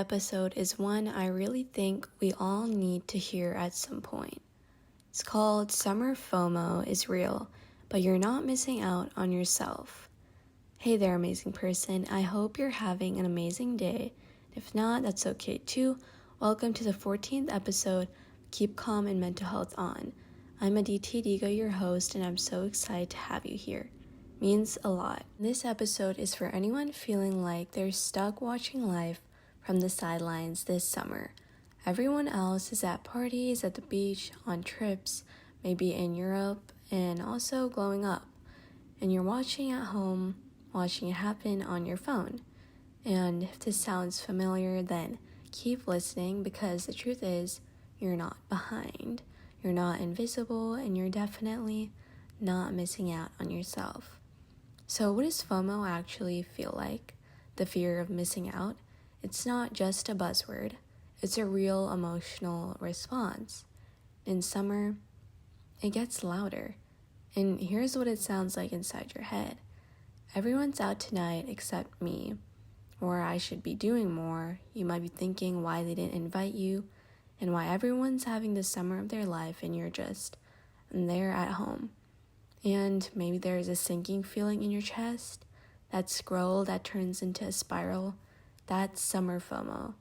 episode is one I really think we all need to hear at some point. It's called Summer FOMO is Real, but you're not missing out on yourself. Hey there, amazing person. I hope you're having an amazing day. If not, that's okay too. Welcome to the 14th episode, Keep Calm and Mental Health On. I'm Aditi Ediga, your host, and I'm so excited to have you here. Means a lot. This episode is for anyone feeling like they're stuck watching life from the sidelines this summer. Everyone else is at parties, at the beach, on trips, maybe in Europe, and also glowing up. And you're watching at home, watching it happen on your phone. And if this sounds familiar, then keep listening, because the truth is, you're not behind. You're not invisible, and you're definitely not missing out on yourself. So what does FOMO actually feel like? The fear of missing out? It's not just a buzzword. It's a real emotional response. In summer, it gets louder. And here's what it sounds like inside your head. Everyone's out tonight except me. Or I should be doing more. You might be thinking why they didn't invite you, and why everyone's having the summer of their life and you're just there at home. And maybe there's a sinking feeling in your chest, that scroll that turns into a spiral. That's summer FOMO.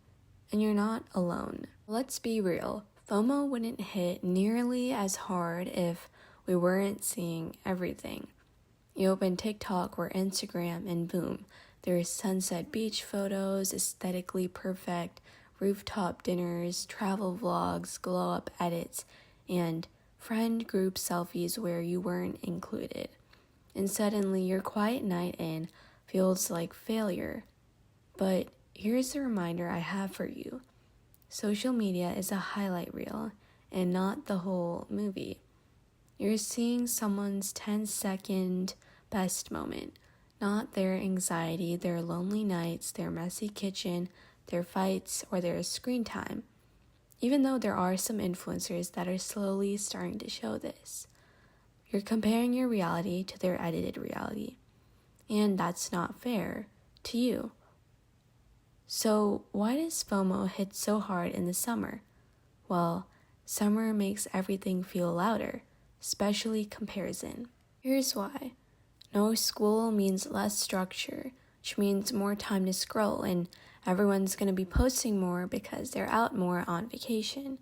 And you're not alone. Let's be real. FOMO wouldn't hit nearly as hard if we weren't seeing everything. You open TikTok or Instagram and boom, there's sunset beach photos, aesthetically perfect rooftop dinners, travel vlogs, glow-up edits, and friend group selfies where you weren't included. And suddenly your quiet night in feels like failure. But here's the reminder I have for you. Social media is a highlight reel and not the whole movie. You're seeing someone's 10-second best moment, not their anxiety, their lonely nights, their messy kitchen, their fights, or their screen time. Even though there are some influencers that are slowly starting to show this. You're comparing your reality to their edited reality. And that's not fair to you. So why does FOMO hit so hard in the summer? Well, summer makes everything feel louder, especially comparison. Here's why. No school means less structure, which means more time to scroll, and everyone's going to be posting more because they're out more on vacation.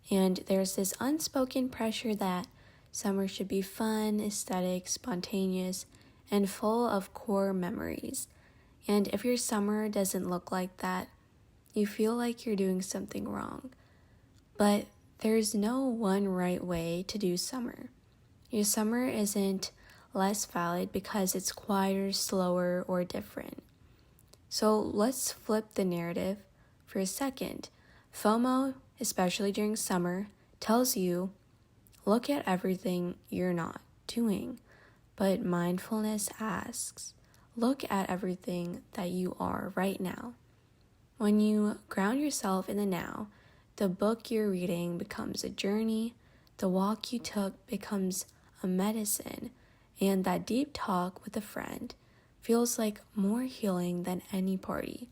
And there's this unspoken pressure that summer should be fun, aesthetic, spontaneous, and full of core memories. And if your summer doesn't look like that, you feel like you're doing something wrong. But there's no one right way to do summer. Your summer isn't less valid because it's quieter, slower, or different. So let's flip the narrative for a second. FOMO, especially during summer, tells you, look at everything you're not doing. But mindfulness asks, look at everything that you are right now. When you ground yourself in the now, the book you're reading becomes a journey, the walk you took becomes a medicine, and that deep talk with a friend feels like more healing than any party.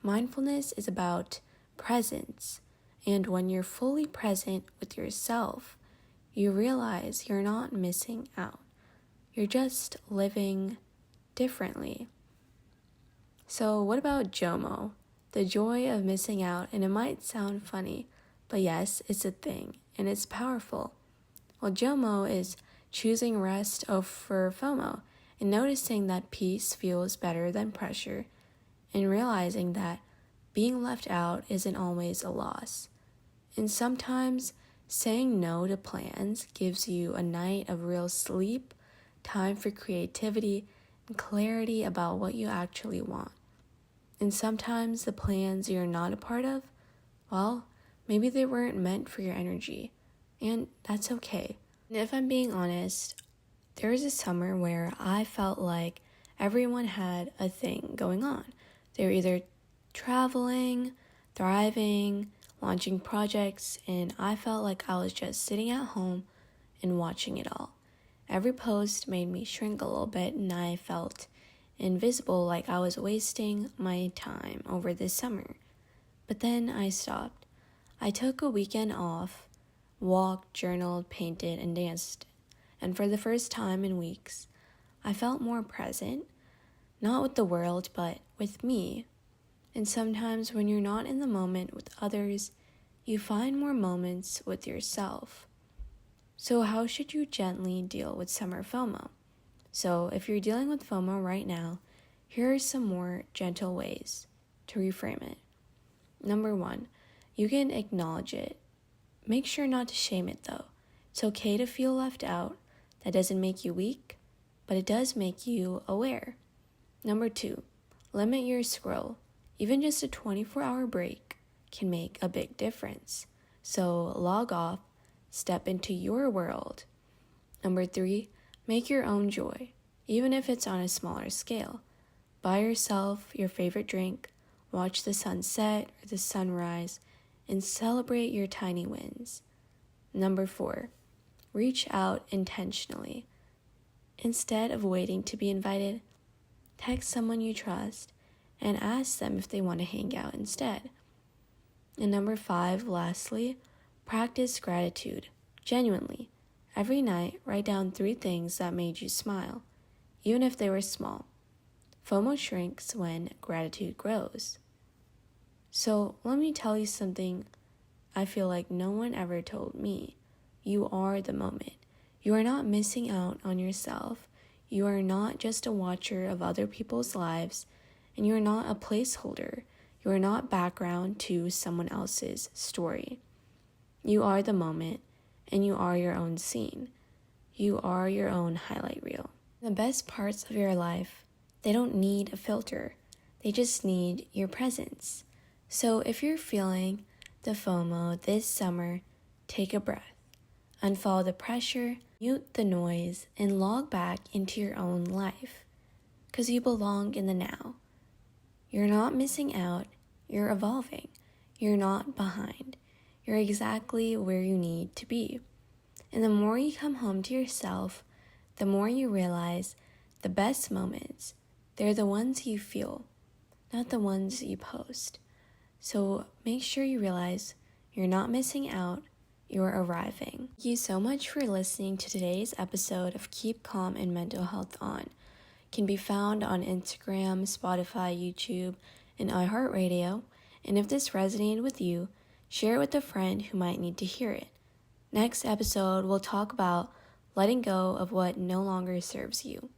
Mindfulness is about presence, and when you're fully present with yourself, you realize you're not missing out. You're just living differently. So what about JOMO? The joy of missing out, and it might sound funny, but yes, it's a thing, and it's powerful. Well, JOMO is choosing rest over FOMO, and noticing that peace feels better than pressure, and realizing that being left out isn't always a loss. And sometimes saying no to plans gives you a night of real sleep, time for creativity, and clarity about what you actually want. And sometimes the plans you're not a part of, well, maybe they weren't meant for your energy, and that's okay. And if I'm being honest, there was a summer where I felt like everyone had a thing going on. They were either traveling, thriving, launching projects, and I felt like I was just sitting at home and watching it all. Every post made me shrink a little bit, and I felt invisible, like I was wasting my time over this summer. But then I stopped. I took a weekend off, walked, journaled, painted, and danced. And for the first time in weeks, I felt more present, not with the world, but with me. And sometimes when you're not in the moment with others, you find more moments with yourself. So how should you gently deal with summer FOMO? So if you're dealing with FOMO right now, here are some more gentle ways to reframe it. Number 1, you can acknowledge it. Make sure not to shame it though. It's okay to feel left out. That doesn't make you weak, but it does make you aware. Number 2, limit your scroll. Even just a 24-hour break can make a big difference. So log off, step into your world. Number 3, make your own joy, even if it's on a smaller scale. Buy yourself your favorite drink, watch the sunset or the sunrise, and celebrate your tiny wins. Number 4, reach out intentionally. Instead of waiting to be invited, text someone you trust and ask them if they want to hang out instead. And number 5, lastly, practice gratitude. Genuinely. Every night, write down 3 things that made you smile, even if they were small. FOMO shrinks when gratitude grows. So let me tell you something I feel like no one ever told me. You are the moment. You are not missing out on yourself. You are not just a watcher of other people's lives, and you are not a placeholder. You are not background to someone else's story. You are the moment, and you are your own scene. You are your own highlight reel. The best parts of your life, they don't need a filter. They just need your presence. So if you're feeling the FOMO this summer, take a breath. Unfollow the pressure, mute the noise, and log back into your own life. Because you belong in the now. You're not missing out, you're evolving. You're not behind. You're exactly where you need to be. And the more you come home to yourself, the more you realize the best moments, they're the ones you feel, not the ones you post. So make sure you realize you're not missing out, you're arriving. Thank you so much for listening to today's episode of Keep Calm and Mental Health On. It can be found on Instagram, Spotify, YouTube, and iHeartRadio. And if this resonated with you, share it with a friend who might need to hear it. Next episode, we'll talk about letting go of what no longer serves you.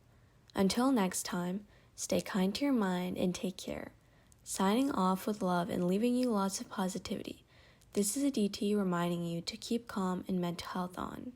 Until next time, stay kind to your mind and take care. Signing off with love and leaving you lots of positivity. This is Aditi reminding you to keep calm and mental health on.